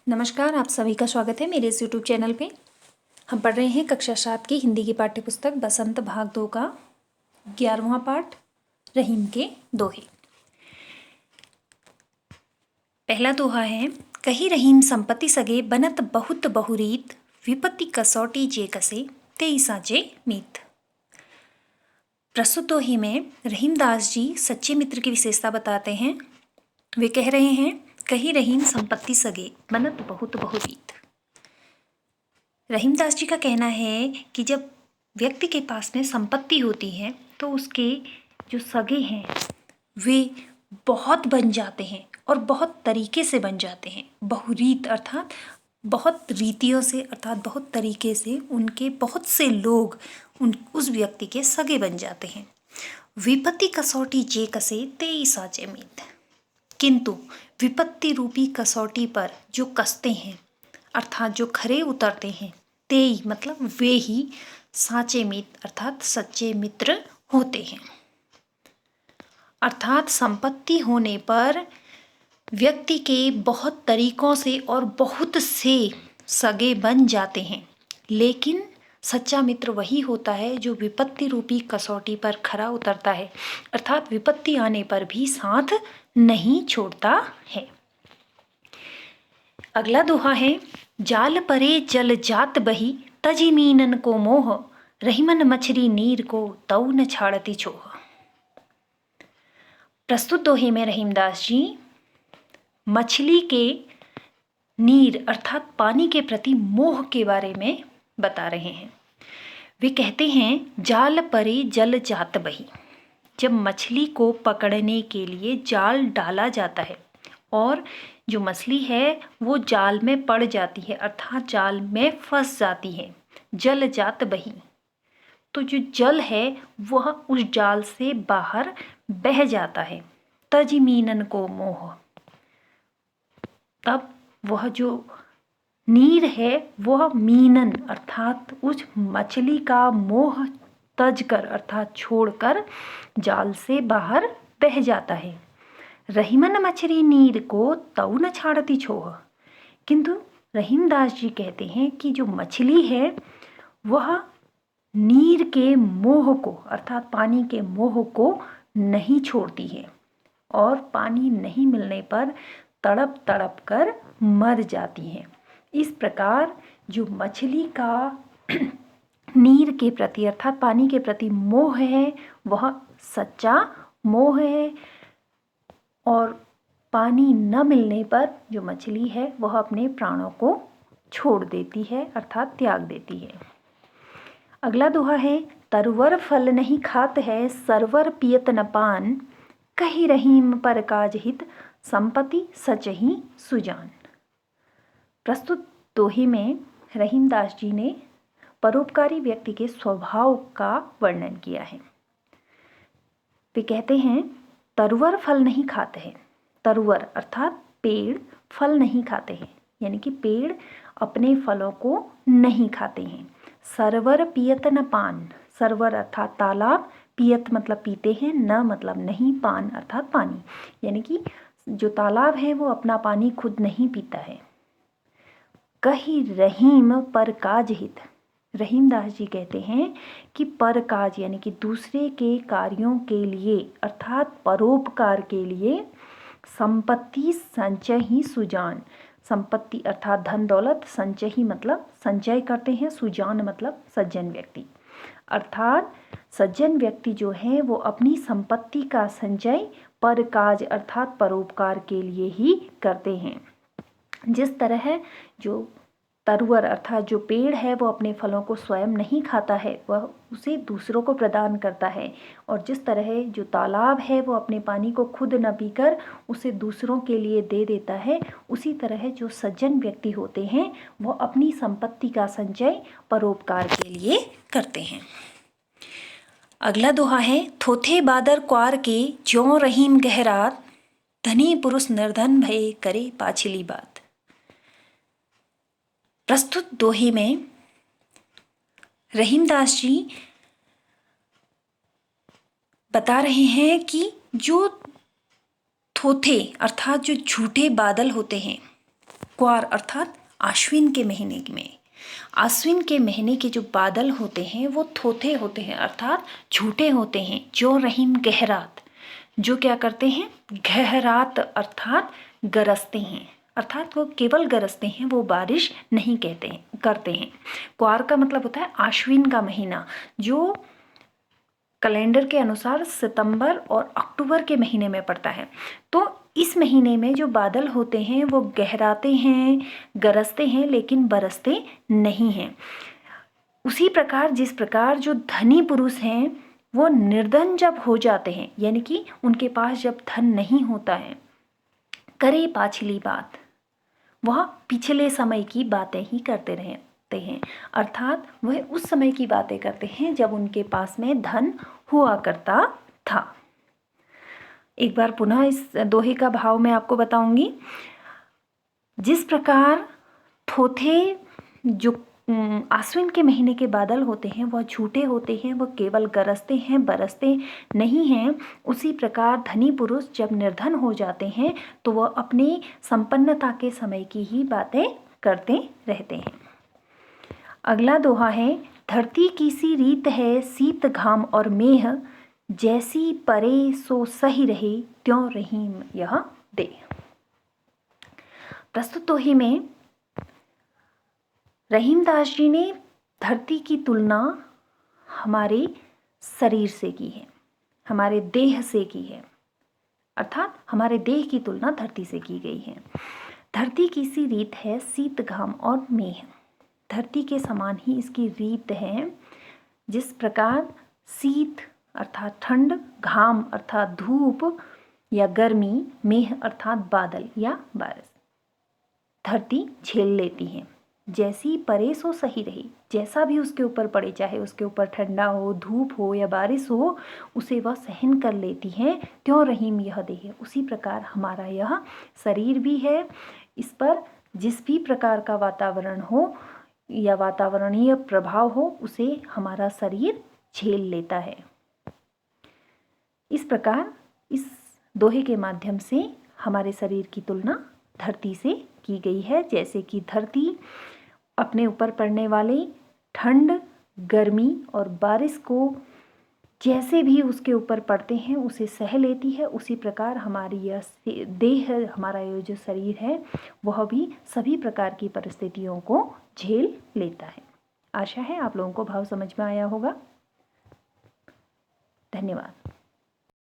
नमस्कार, आप सभी का स्वागत है मेरे इस यूट्यूब चैनल पे। हम पढ़ रहे हैं कक्षा 7 की हिंदी की पाठ्यपुस्तक बसंत भाग 2 का 11वां पाठ रहीम के दोहे। पहला दोहा है, कही रहीम संपत्ति सगे बनत बहुत बहुरीत, विपत्ति कसौटी जे कसे तेई साचे मीत। प्रस्तुत दोहे में रहीमदास जी सच्चे मित्र की विशेषता बताते हैं। वे कह रहे हैं, कही रहीम संपत्ति सगे बनत बहुत बहुरीत। रहीमदास जी का कहना है कि जब व्यक्ति के पास में संपत्ति होती है तो उसके जो सगे हैं वे बहुत बन जाते हैं और बहुत तरीके से बन जाते हैं। बहुरीत अर्थात बहुत रीतियों से, अर्थात बहुत तरीके से उनके बहुत से लोग उस व्यक्ति के सगे बन जाते हैं। विपत्ति कसौटी जे कसे तेई साचे मीत। किंतु विपत्ति रूपी कसौटी पर जो कसते हैं अर्थात जो खरे उतरते हैं, तेई मतलब वे ही साचे मित्र अर्थात सच्चे मित्र होते हैं। अर्थात संपत्ति होने पर व्यक्ति के बहुत तरीकों से और बहुत से सगे बन जाते हैं, लेकिन सच्चा मित्र वही होता है जो विपत्ति रूपी कसौटी पर खरा उतरता है, अर्थात विपत्ति आने पर भी साथ नहीं छोड़ता है। अगला दोहा है, जाल परे जल जात बही, तजी मीनन को मोह, रहीमन मछरी नीर को तऊ न छाड़ती छोह। प्रस्तुत दोहे में रहीमदास जी मछली के नीर अर्थात पानी के प्रति मोह के बारे में बता रहे हैं। वे कहते हैं, जाल परे जल जात बही। जब मछली को पकड़ने के लिए जाल डाला जाता है और जो मछली है वो जाल में पड़ जाती है अर्थात जाल में फंस जाती है, जल जात बही, तो जो जल है वह उस जाल से बाहर बह जाता है। तजी मीनन को मोह, तब वह जो नीर है वह मीनन अर्थात उस मछली का मोह तज कर अर्थात छोड़कर जाल से बाहर बह जाता है। रहीमन मछली नीर को तऊ न छाड़ती छोह। किंतु रहीमदास जी कहते हैं कि जो मछली है वह नीर के मोह को अर्थात पानी के मोह को नहीं छोड़ती है और पानी नहीं मिलने पर तड़प तड़प कर मर जाती है। इस प्रकार जो मछली का नीर के प्रति अर्थात पानी के प्रति मोह है वह सच्चा मोह है और पानी न मिलने पर जो मछली है वह अपने प्राणों को छोड़ देती है अर्थात त्याग देती है। अगला दोहा है, तरवर फल नहीं खात है, सरवर पियत न पान, कही रहीम पर काज हित, संपत्ति सचही सुजान। प्रस्तुत दोहे में रहीमदास जी ने परोपकारी व्यक्ति के स्वभाव का वर्णन किया है। वे कहते हैं, तरवर फल नहीं खाते हैं। तरवर अर्थात पेड़ फल नहीं खाते हैं, यानी कि पेड़ अपने फलों को नहीं खाते हैं। सरवर पियत न पान, सरवर अर्थात तालाब, पियत मतलब पीते हैं, न मतलब नहीं, पान अर्थात पानी, यानी कि जो तालाब है वो अपना पानी खुद नहीं पीता है। कही रहीम पर काज हित, रहीमदास जी कहते हैं कि पर काज यानी कि दूसरे के कार्यों के लिए अर्थात परोपकार के लिए संपत्ति संचय ही सुजान। संपत्ति अर्थात धन दौलत, संचय ही मतलब संचय करते हैं, सुजान मतलब सज्जन व्यक्ति, अर्थात सज्जन व्यक्ति जो है वो अपनी संपत्ति का संचय पर काज अर्थात परोपकार के लिए ही करते हैं। जिस तरह जो तरवर अर्थात जो पेड़ है वो अपने फलों को स्वयं नहीं खाता है, वह उसे दूसरों को प्रदान करता है, और जिस तरह जो तालाब है वो अपने पानी को खुद न पीकर उसे दूसरों के लिए दे देता है, उसी तरह जो सज्जन व्यक्ति होते हैं वो अपनी संपत्ति का संचय परोपकार के लिए करते हैं। अगला दोहा है, थोथे बादर क्वार के ज्यों रहीम गहरात, धनी पुरुष निर्धन भय करे पाछली बात। प्रस्तुत दोहे में रहीमदास जी बता रहे हैं कि जो थोथे अर्थात जो झूठे बादल होते हैं क्वार अर्थात आश्विन के महीने में। आश्विन के महीने के जो बादल होते हैं वो थोथे होते हैं अर्थात झूठे होते हैं। जो रहीम गहरात, जो क्या करते हैं, गहरात अर्थात गरजते हैं, अर्थात वो केवल गरजते हैं, वो बारिश नहीं करते हैं। क्वार का मतलब होता है आश्विन का महीना, जो कैलेंडर के अनुसार सितंबर और अक्टूबर के महीने में पड़ता है। तो इस महीने में जो बादल होते हैं वो गहराते हैं, गरजते हैं, लेकिन बरसते नहीं हैं। उसी प्रकार जिस प्रकार जो धनी पुरुष हैं वो निर्धन जब हो जाते हैं, यानी कि उनके पास जब धन नहीं होता है, करे पाछली बात, वह पिछले समय की बातें ही करते रहते हैं, अर्थात वह उस समय की बातें करते हैं जब उनके पास में धन हुआ करता था। एक बार पुनः इस दोहे का भाव मैं आपको बताऊंगी। जिस प्रकार थोथे जो आश्विन के महीने के बादल होते हैं वह झूठे होते हैं, वह केवल गरजते हैं, बरसते नहीं हैं, उसी प्रकार धनी पुरुष जब निर्धन हो जाते हैं तो वह अपनी संपन्नता के समय की ही बातें करते रहते हैं। अगला दोहा है, धरती की सी रीत है शीत घाम और मेह, जैसी परे सो सही रहे त्यों रहीम यह दे। प्रस्तुत दोहे में रहीमदास जी ने धरती की तुलना हमारे शरीर से की है, हमारे देह से की है, अर्थात हमारे देह की तुलना धरती से की गई है। धरती की सी रीत है शीत घाम और मेह, धरती के समान ही इसकी रीत है। जिस प्रकार शीत अर्थात ठंड, घाम अर्थात धूप या गर्मी, मेह अर्थात बादल या बारिश धरती झेल लेती है। जैसी परे सो सही रही, जैसा भी उसके ऊपर पड़े, चाहे उसके ऊपर ठंडा हो, धूप हो या बारिश हो, उसे वह सहन कर लेती है। त्यों रहीम यह देह, उसी प्रकार हमारा यह शरीर भी है। इस पर जिस भी प्रकार का वातावरण हो या वातावरणीय प्रभाव हो, उसे हमारा शरीर झेल लेता है। इस प्रकार इस दोहे के माध्यम से हमारे शरीर की तुलना धरती से की गई है। जैसे कि धरती अपने ऊपर पड़ने वाले ठंड, गर्मी और बारिश को जैसे भी उसके ऊपर पड़ते हैं उसे सह लेती है, उसी प्रकार हमारी यह देह, हमारा यह जो शरीर है वह भी सभी प्रकार की परिस्थितियों को झेल लेता है। आशा है आप लोगों को भाव समझ में आया होगा। धन्यवाद।